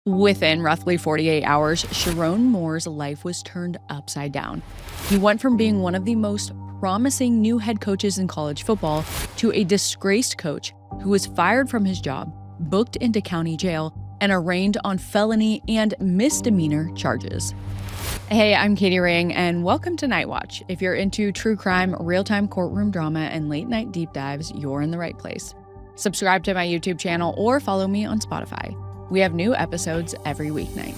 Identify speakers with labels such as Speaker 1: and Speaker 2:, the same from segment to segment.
Speaker 1: Within roughly 48 hours, Sherrone Moore's life was turned upside down. He went from being one of the most promising new head coaches in college football to a disgraced coach who was fired from his job, booked into county jail, and arraigned on felony and misdemeanor charges. Hey, I'm Katie Ring, and welcome to Night Watch. If you're into true crime, real-time courtroom drama, and late-night deep dives, you're in the right place. Subscribe to my YouTube channel or follow me on Spotify. We have new episodes every weeknight.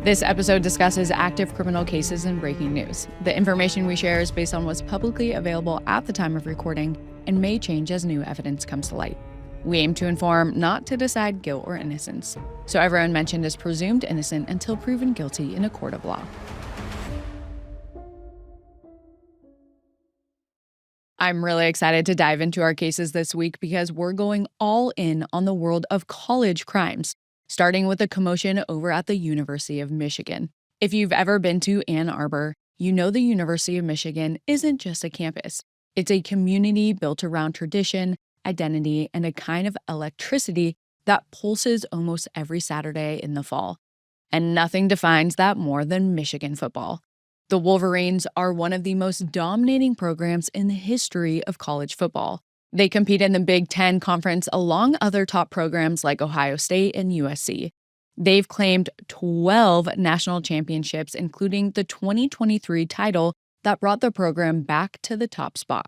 Speaker 1: This episode discusses active criminal cases and breaking news. The information we share is based on what's publicly available at the time of recording and may change as new evidence comes to light. We aim to inform, not to decide guilt or innocence. So everyone mentioned is presumed innocent until proven guilty in a court of law. I'm really excited to dive into our cases this week because we're going all in on the world of college crimes, starting with the commotion over at the University of Michigan. If you've ever been to Ann Arbor, you know the University of Michigan isn't just a campus. It's a community built around tradition, identity, and a kind of electricity that pulses almost every Saturday in the fall. And nothing defines that more than Michigan football. The Wolverines are one of the most dominating programs in the history of college football. They compete in the Big Ten Conference along other top programs like Ohio State and USC. They've claimed 12 national championships, including the 2023 title that brought the program back to the top spot.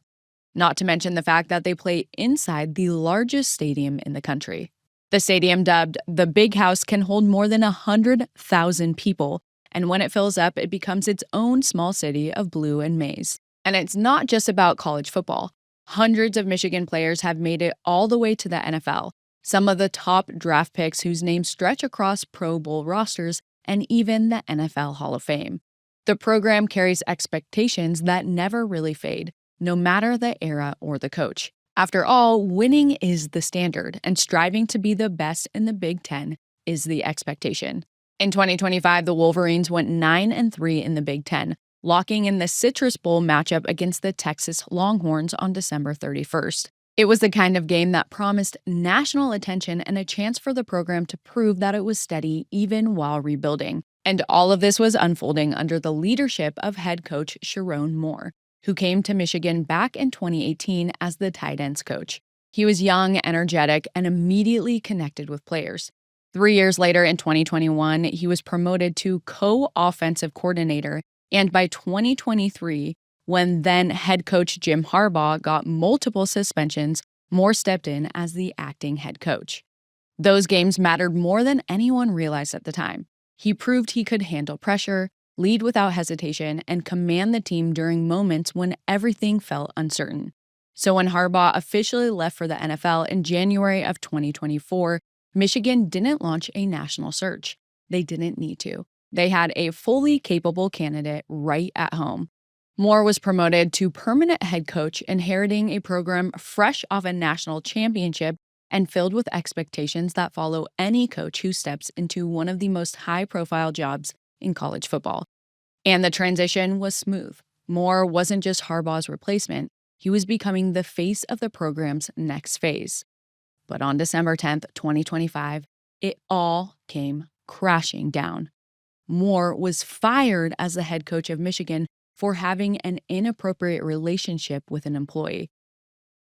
Speaker 1: Not to mention the fact that they play inside the largest stadium in the country. The stadium, dubbed the Big House, can hold more than 100,000 people, and when it fills up, it becomes its own small city of blue and maize. And it's not just about college football. Hundreds of Michigan players have made it all the way to the NFL, some of the top draft picks whose names stretch across Pro Bowl rosters and even the NFL Hall of Fame. The program carries expectations that never really fade, no matter the era or the coach. After all, winning is the standard, and striving to be the best in the Big Ten is the expectation. In 2025, the Wolverines went 9-3 in the Big Ten, locking in the Citrus Bowl matchup against the Texas Longhorns on December 31st. It was the kind of game that promised national attention and a chance for the program to prove that it was steady even while rebuilding. And all of this was unfolding under the leadership of head coach Sherrone Moore, who came to Michigan back in 2018 as the tight ends coach. He was young, energetic, and immediately connected with players. 3 years later, in 2021, he was promoted to co-offensive coordinator, and by 2023, when then head coach Jim Harbaugh got multiple suspensions, Moore stepped in as the acting head coach. Those games mattered more than anyone realized at the time. He proved he could handle pressure, lead without hesitation, and command the team during moments when everything felt uncertain. So when Harbaugh officially left for the NFL in January of 2024, Michigan didn't launch a national search. They didn't need to. They had a fully capable candidate right at home. Moore was promoted to permanent head coach, inheriting a program fresh off a national championship and filled with expectations that follow any coach who steps into one of the most high-profile jobs in college football. And the transition was smooth. Moore wasn't just Harbaugh's replacement, he was becoming the face of the program's next phase. But on December 10th, 2025, it all came crashing down. Moore was fired as the head coach of Michigan for having an inappropriate relationship with an employee.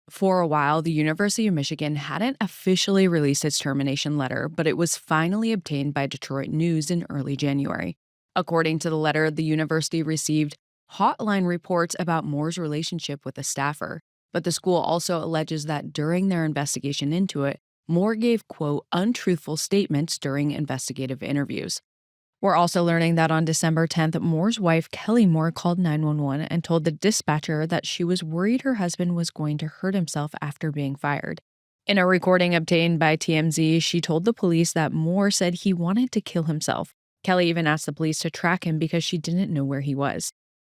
Speaker 1: For a while, the University of Michigan hadn't officially released its termination letter, but it was finally obtained by Detroit News in early January. According to the letter, the university received hotline reports about Moore's relationship with a staffer, but the school also alleges that during their investigation into it, Moore gave, quote, untruthful statements during investigative interviews. We're also learning that on December 10th, Moore's wife, Kelly Moore, called 911 and told the dispatcher that she was worried her husband was going to hurt himself after being fired. In a recording obtained by TMZ, she told the police that Moore said he wanted to kill himself. Kelly even asked the police to track him because she didn't know where he was.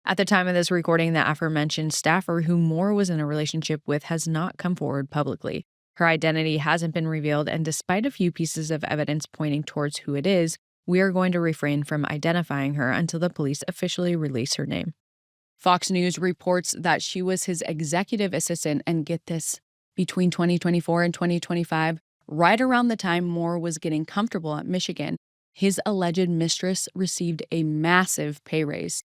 Speaker 1: At the time of this recording, the aforementioned staffer who Moore was in a relationship with has not come forward publicly. Her identity hasn't been revealed, and despite a few pieces of evidence pointing towards who it is, We are going to refrain from identifying her until the police officially release her name. Fox News reports that she was his executive assistant, and get this, between 2024 and 2025, right around the time Moore was getting comfortable at Michigan, his alleged mistress received a massive pay raise.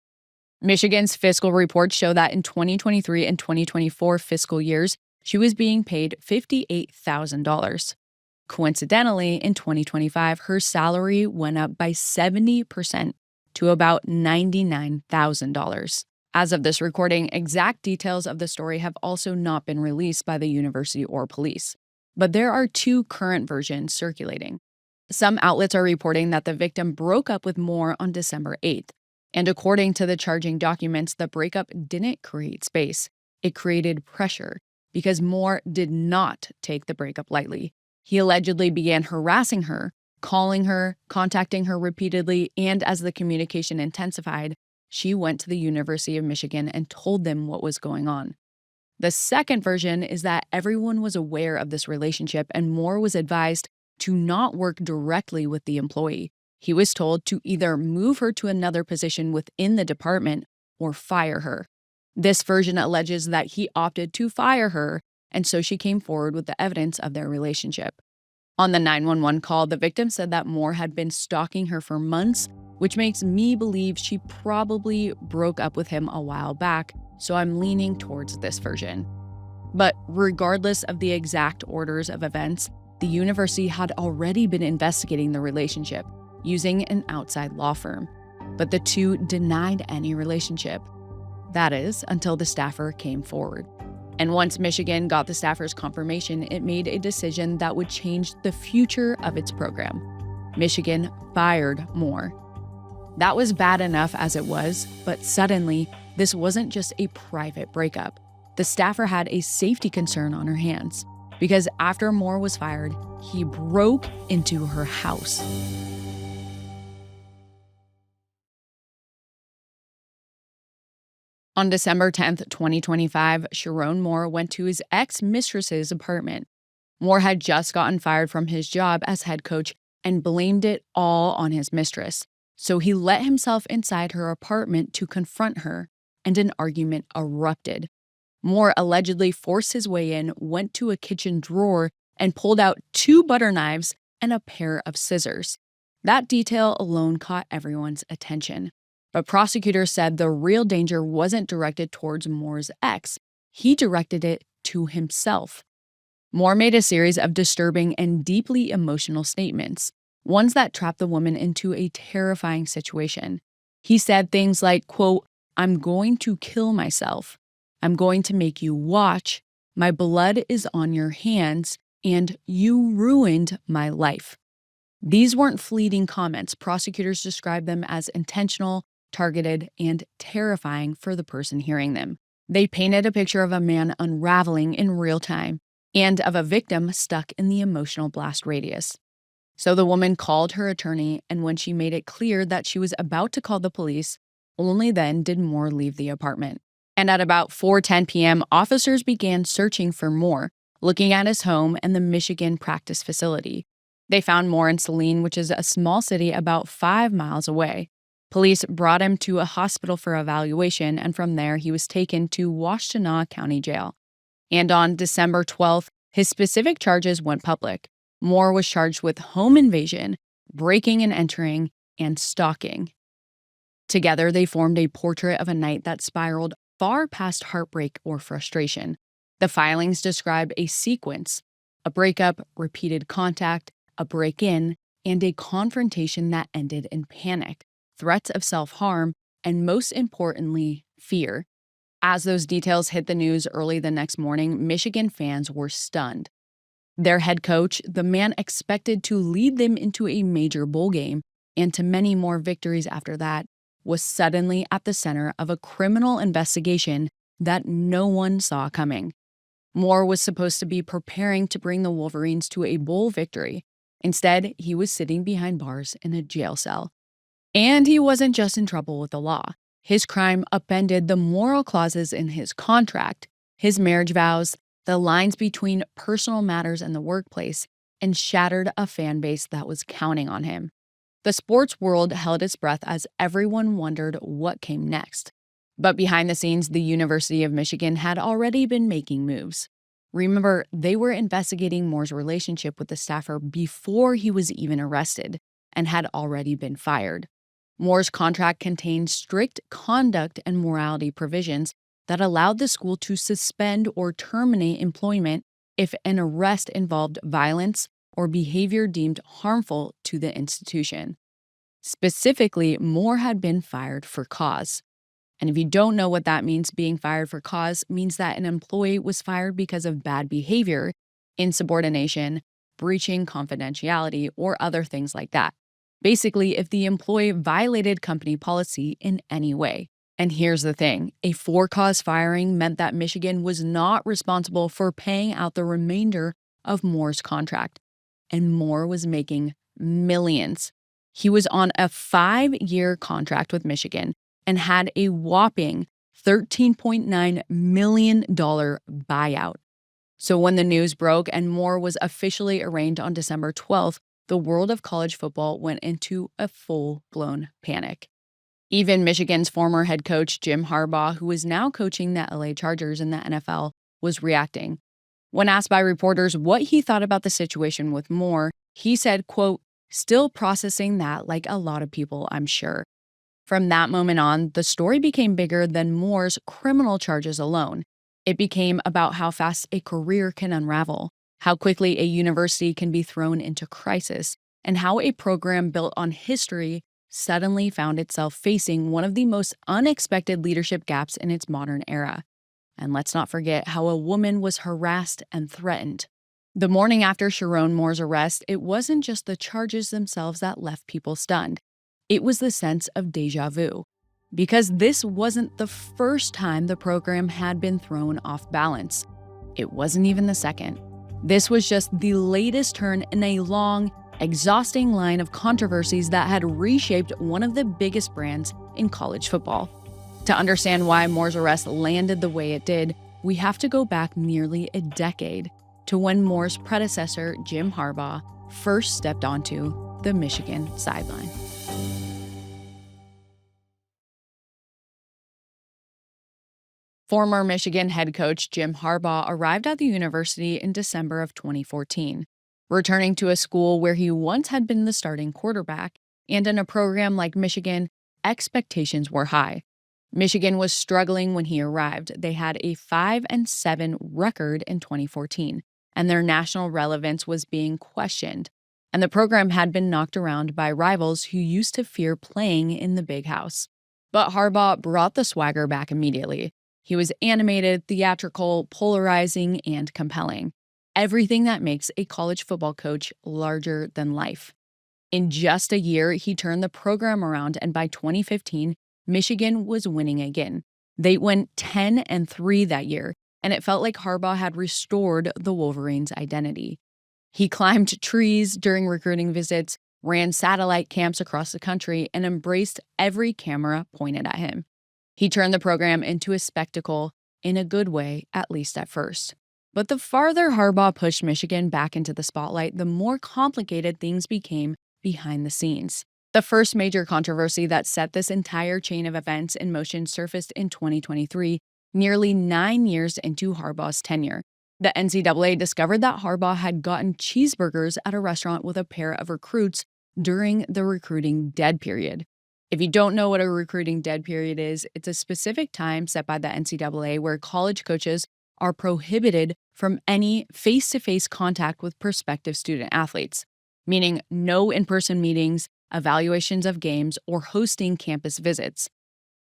Speaker 1: Michigan's fiscal reports show that in 2023 and 2024 fiscal years, she was being paid $58,000. Coincidentally, in 2025, her salary went up by 70% to about $99,000. As of this recording, exact details of the story have also not been released by the university or police. But there are two current versions circulating. Some outlets are reporting that the victim broke up with Moore on December 8th. And according to the charging documents, the breakup didn't create space. It created pressure because Moore did not take the breakup lightly. He allegedly began harassing her, calling her, contacting her repeatedly, and as the communication intensified, she went to the University of Michigan and told them what was going on. The second version is that everyone was aware of this relationship and Moore was advised to not work directly with the employee. He was told to either move her to another position within the department or fire her. This version alleges that he opted to fire her, and so she came forward with the evidence of their relationship. On the 911 call, the victim said that Moore had been stalking her for months, which makes me believe she probably broke up with him a while back, so I'm leaning towards this version. But regardless of the exact orders of events, the university had already been investigating the relationship using an outside law firm, but the two denied any relationship. That is, until the staffer came forward. And once Michigan got the staffer's confirmation, it made a decision that would change the future of its program. Michigan fired Moore. That was bad enough as it was, but suddenly, this wasn't just a private breakup. The staffer had a safety concern on her hands, because after Moore was fired, he broke into her house. On December 10th, 2025, Sherrone Moore went to his ex-mistress's apartment. Moore had just gotten fired from his job as head coach and blamed it all on his mistress. So he let himself inside her apartment to confront her, and an argument erupted. Moore allegedly forced his way in, went to a kitchen drawer, and pulled out 2 butter knives and a pair of scissors. That detail alone caught everyone's attention. But prosecutors said the real danger wasn't directed towards Moore's ex. He directed it to himself. Moore made a series of disturbing and deeply emotional statements, ones that trapped the woman into a terrifying situation. He said things like, quote, "I'm going to kill myself. I'm going to make you watch. My blood is on your hands, and you ruined my life." These weren't fleeting comments. Prosecutors described them as intentional, targeted, and terrifying for the person hearing them. They painted a picture of a man unraveling in real time and of a victim stuck in the emotional blast radius. So the woman called her attorney, and when she made it clear that she was about to call the police, only then did Moore leave the apartment. And at about 4:10 p.m., officers began searching for Moore, looking at his home and the Michigan practice facility. They found Moore in Saline, which is a small city about 5 miles away. Police brought him to a hospital for evaluation, and from there he was taken to Washtenaw County Jail. And on December 12th, his specific charges went public. Moore was charged with home invasion, breaking and entering, and stalking. Together, they formed a portrait of a night that spiraled far past heartbreak or frustration. The filings describe a sequence: a breakup, repeated contact, a break-in, and a confrontation that ended in panic, threats of self-harm, and most importantly, fear. As those details hit the news early the next morning, Michigan fans were stunned. Their head coach, the man expected to lead them into a major bowl game and to many more victories after that, was suddenly at the center of a criminal investigation that no one saw coming. Moore was supposed to be preparing to bring the Wolverines to a bowl victory. Instead, he was sitting behind bars in a jail cell. And he wasn't just in trouble with the law. His crime upended the moral clauses in his contract, his marriage vows, the lines between personal matters and the workplace, and shattered a fan base that was counting on him. The sports world held its breath as everyone wondered what came next. But behind the scenes, the University of Michigan had already been making moves. Remember, they were investigating Moore's relationship with the staffer before he was even arrested and had already been fired. Moore's contract contained strict conduct and morality provisions that allowed the school to suspend or terminate employment if an arrest involved violence or behavior deemed harmful to the institution. Specifically, Moore had been fired for cause. And if you don't know what that means, being fired for cause means that an employee was fired because of bad behavior, insubordination, breaching confidentiality, or other things like that. Basically, if the employee violated company policy in any way. And here's the thing, a for-cause firing meant that Michigan was not responsible for paying out the remainder of Moore's contract. And Moore was making millions. He was on a 5-year contract with Michigan and had a whopping $13.9 million buyout. So when the news broke and Moore was officially arraigned on December 12th, the world of college football went into a full-blown panic. Even Michigan's former head coach, Jim Harbaugh, who is now coaching the LA Chargers in the NFL, was reacting. When asked by reporters what he thought about the situation with Moore, he said, quote, "Still processing that like a lot of people, I'm sure." From that moment on, the story became bigger than Moore's criminal charges alone. It became about how fast a career can unravel, how quickly a university can be thrown into crisis, and how a program built on history suddenly found itself facing one of the most unexpected leadership gaps in its modern era. And let's not forget how a woman was harassed and threatened. The morning after Sherrone Moore's arrest, it wasn't just the charges themselves that left people stunned. It was the sense of déjà vu. Because this wasn't the first time the program had been thrown off balance. It wasn't even the second. This was just the latest turn in a long, exhausting line of controversies that had reshaped one of the biggest brands in college football. To understand why Moore's arrest landed the way it did, we have to go back nearly a decade to when Moore's predecessor, Jim Harbaugh, first stepped onto the Michigan sideline. Former Michigan head coach Jim Harbaugh arrived at the university in December of 2014, returning to a school where he once had been the starting quarterback, and in a program like Michigan, expectations were high. Michigan was struggling when he arrived. They had a 5-7 record in 2014, and their national relevance was being questioned. And the program had been knocked around by rivals who used to fear playing in the big house. But Harbaugh brought the swagger back immediately. He was animated, theatrical, polarizing, and compelling. Everything that makes a college football coach larger than life. In just a year, he turned the program around, and by 2015, Michigan was winning again. They went 10-3 that year, and it felt like Harbaugh had restored the Wolverines' identity. He climbed trees during recruiting visits, ran satellite camps across the country, and embraced every camera pointed at him. He turned the program into a spectacle, in a good way, at least at first. But the farther Harbaugh pushed Michigan back into the spotlight, the more complicated things became behind the scenes. The first major controversy that set this entire chain of events in motion surfaced in 2023, nearly 9 years into Harbaugh's tenure. The NCAA discovered that Harbaugh had gotten cheeseburgers at a restaurant with a pair of recruits during the recruiting dead period. If you don't know what a recruiting dead period is, it's a specific time set by the NCAA where college coaches are prohibited from any face-to-face contact with prospective student athletes, meaning no in-person meetings, evaluations of games, or hosting campus visits.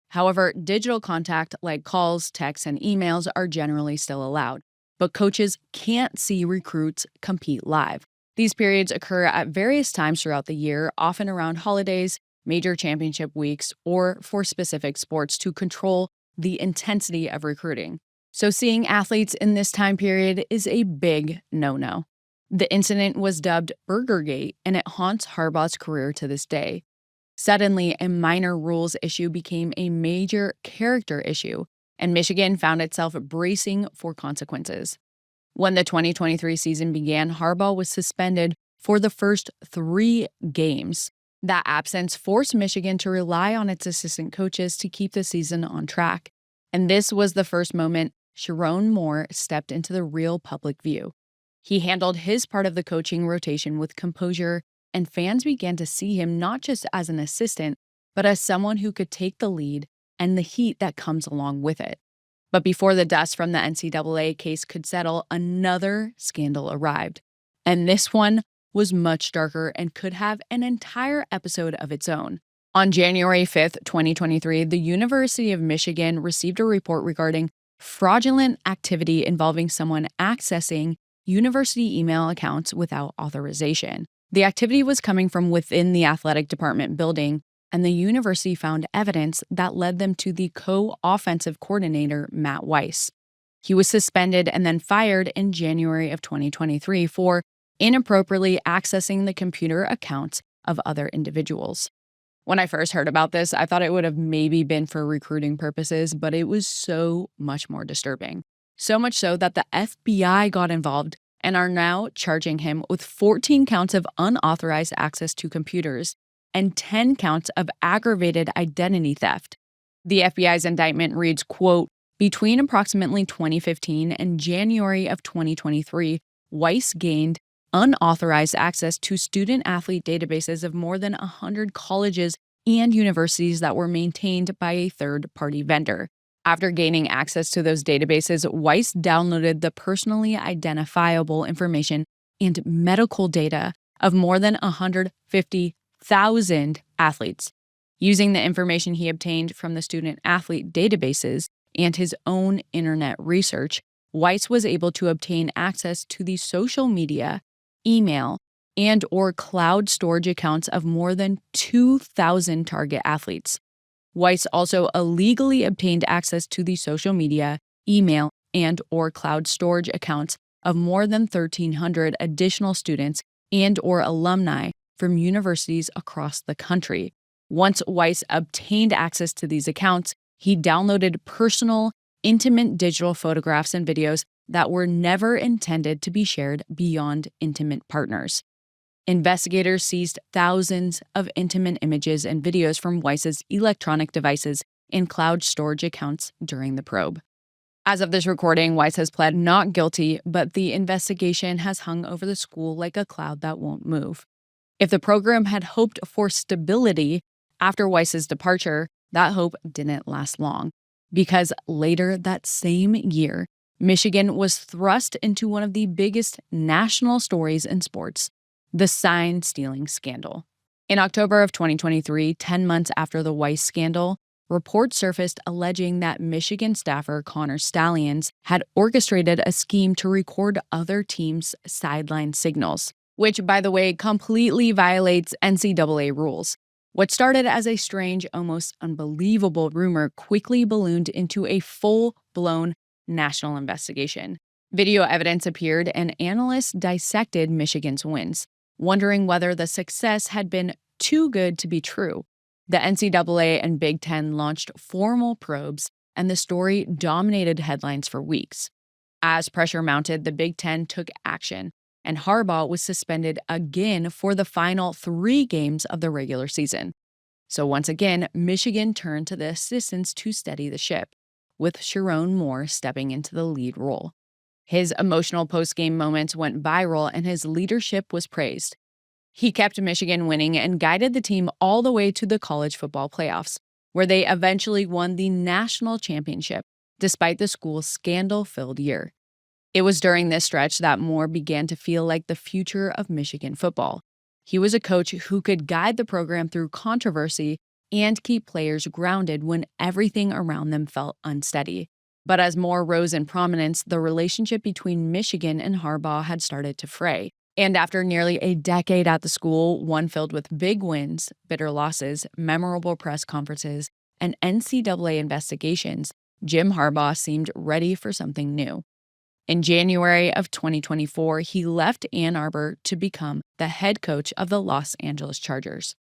Speaker 1: However, digital contact like calls, texts, and emails are generally still allowed, but coaches can't see recruits compete live. These periods occur at various times throughout the year, often around holidays, major championship weeks, or for specific sports to control the intensity of recruiting. So seeing athletes in this time period is a big no-no. The incident was dubbed Burgergate, and it haunts Harbaugh's career to this day. Suddenly, a minor rules issue became a major character issue, and Michigan found itself bracing for consequences. When the 2023 season began, Harbaugh was suspended for the first 3 games. That absence forced Michigan to rely on its assistant coaches to keep the season on track. And this was the first moment Sherrone Moore stepped into the real public view. He handled his part of the coaching rotation with composure, and fans began to see him not just as an assistant, but as someone who could take the lead and the heat that comes along with it. But before the dust from the NCAA case could settle, another scandal arrived. And this one was much darker and could have an entire episode of its own. On January 5th, 2023, the University of Michigan received a report regarding fraudulent activity involving someone accessing university email accounts without authorization. The activity was coming from within the athletic department building, and the university found evidence that led them to the co-offensive coordinator, Matt Weiss. He was suspended and then fired in January of 2023 for inappropriately accessing the computer accounts of other individuals. When I first heard about this, I thought it would have maybe been for recruiting purposes, but it was so much more disturbing. So much so that the FBI got involved and are now charging him with 14 counts of unauthorized access to computers and 10 counts of aggravated identity theft. The FBI's indictment reads, quote, "Between approximately 2015 and January of 2023, Weiss gained unauthorized access to student-athlete databases of more than 100 colleges and universities that were maintained by a third-party vendor. After gaining access to those databases, Weiss downloaded the personally identifiable information and medical data of more than 150,000 athletes. Using the information he obtained from the student-athlete databases and his own internet research, Weiss was able to obtain access to the social media, email, and/or cloud storage accounts of more than 2,000 target athletes. Weiss also illegally obtained access to the social media, email, and/or cloud storage accounts of more than 1,300 additional students and/or alumni from universities across the country. Once Weiss obtained access to these accounts, he downloaded personal, intimate digital photographs and videos that were never intended to be shared beyond intimate partners. Investigators seized thousands of intimate images and videos from Weiss's electronic devices and cloud storage accounts during the probe. As of this recording, Weiss has pled not guilty, but the investigation has hung over the school like a cloud that won't move. If the program had hoped for stability after Weiss's departure, that hope didn't last long, because later that same year, Michigan was thrust into one of the biggest national stories in sports, the sign-stealing scandal. In October of 2023, 10 months after the Weiss scandal, reports surfaced alleging that Michigan staffer Connor Stalions had orchestrated a scheme to record other teams' sideline signals, which, by the way, completely violates NCAA rules. What started as a strange, almost unbelievable rumor quickly ballooned into a full-blown national investigation. Video evidence appeared and analysts dissected Michigan's wins, wondering whether the success had been too good to be true. The NCAA and Big Ten launched formal probes, and the story dominated headlines for weeks. As pressure mounted, the Big Ten took action, and Harbaugh was suspended again for the final 3 games of the regular season. So once again, Michigan turned to the assistants to steady the ship, with Sherrone Moore stepping into the lead role. His emotional post-game moments went viral, and his leadership was praised. He kept Michigan winning and guided the team all the way to the college football playoffs, where they eventually won the national championship, despite the school's scandal-filled year. It was during this stretch that Moore began to feel like the future of Michigan football. He was a coach who could guide the program through controversy and keep players grounded when everything around them felt unsteady. But as Moore rose in prominence, the relationship between Michigan and Harbaugh had started to fray. And after nearly a decade at the school, one filled with big wins, bitter losses, memorable press conferences, and NCAA investigations, Jim Harbaugh seemed ready for something new. In January of 2024, he left Ann Arbor to become the head coach of the Los Angeles Chargers.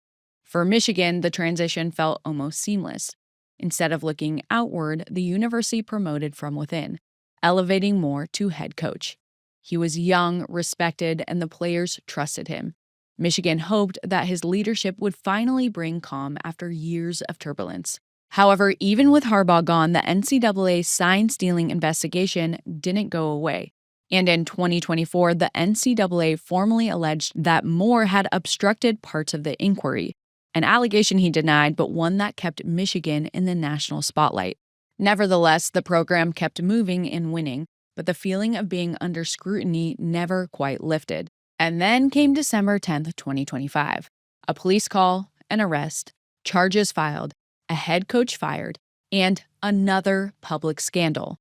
Speaker 1: For Michigan, the transition felt almost seamless. Instead of looking outward, the university promoted from within, elevating Moore to head coach. He was young, respected, and the players trusted him. Michigan hoped that his leadership would finally bring calm after years of turbulence. However, even with Harbaugh gone, the NCAA sign-stealing investigation didn't go away. And in 2024, the NCAA formally alleged that Moore had obstructed parts of the inquiry, an allegation he denied, but one that kept Michigan in the national spotlight. Nevertheless, the program kept moving and winning, but the feeling of being under scrutiny never quite lifted. And then came December 10th, 2025. A police call, an arrest, charges filed, a head coach fired, and another public scandal.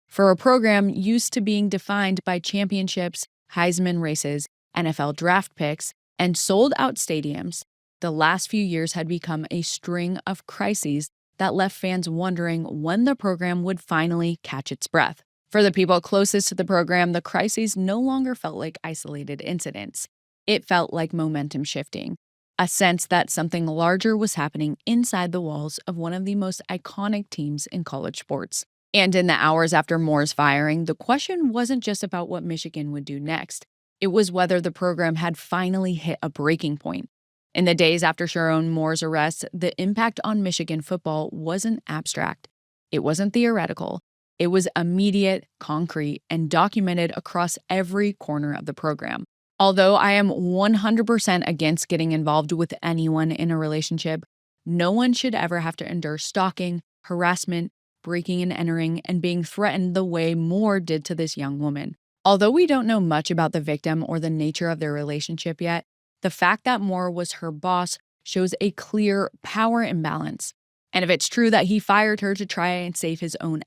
Speaker 1: For a program used to being defined by championships, Heisman races, NFL draft picks, and sold-out stadiums, the last few years had become a string of crises that left fans wondering when the program would finally catch its breath. For the people closest to the program, the crises no longer felt like isolated incidents. It felt like momentum shifting, a sense that something larger was happening inside the walls of one of the most iconic teams in college sports. And in the hours after Moore's firing, the question wasn't just about what Michigan would do next. It was whether the program had finally hit a breaking point. In the days after Sherrone Moore's arrest, the impact on Michigan football wasn't abstract. It wasn't theoretical. It was immediate, concrete, and documented across every corner of the program. Although I am 100% against getting involved with anyone in a relationship, no one should ever have to endure stalking, harassment, breaking and entering, and being threatened the way Moore did to this young woman. Although we don't know much about the victim or the nature of their relationship yet, the fact that Moore was her boss shows a clear power imbalance. And if it's true that he fired her to try and save his own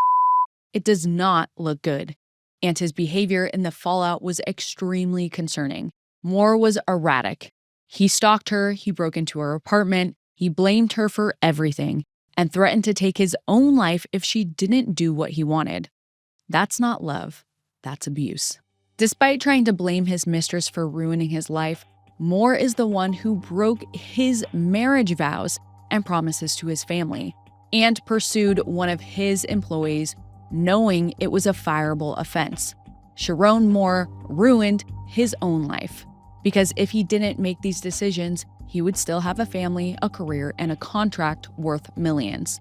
Speaker 1: it does not look good. And his behavior in the fallout was extremely concerning. Moore was erratic. He stalked her, he broke into her apartment, he blamed her for everything, and threatened to take his own life if she didn't do what he wanted. That's not love, that's abuse. Despite trying to blame his mistress for ruining his life, Moore is the one who broke his marriage vows and promises to his family, and pursued one of his employees, knowing it was a fireable offense. Sherrone Moore ruined his own life, because if he didn't make these decisions, he would still have a family, a career, and a contract worth millions.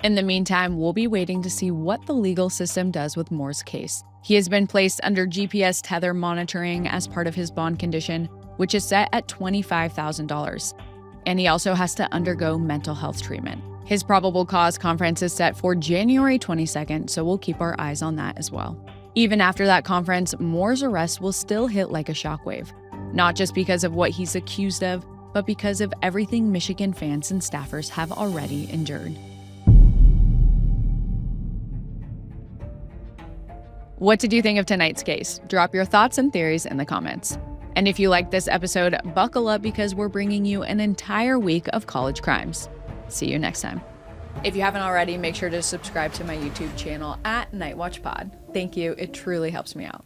Speaker 1: In the meantime, we'll be waiting to see what the legal system does with Moore's case. He has been placed under GPS tether monitoring as part of his bond condition, which is set at $25,000. And he also has to undergo mental health treatment. His probable cause conference is set for January 22nd, so we'll keep our eyes on that as well. Even after that conference, Moore's arrest will still hit like a shockwave, not just because of what he's accused of, but because of everything Michigan fans and staffers have already endured. What did you think of tonight's case? Drop your thoughts and theories in the comments. And if you liked this episode, buckle up because we're bringing you an entire week of college crimes. See you next time. If you haven't already, make sure to subscribe to my YouTube channel at Nightwatch Pod. Thank you. It truly helps me out.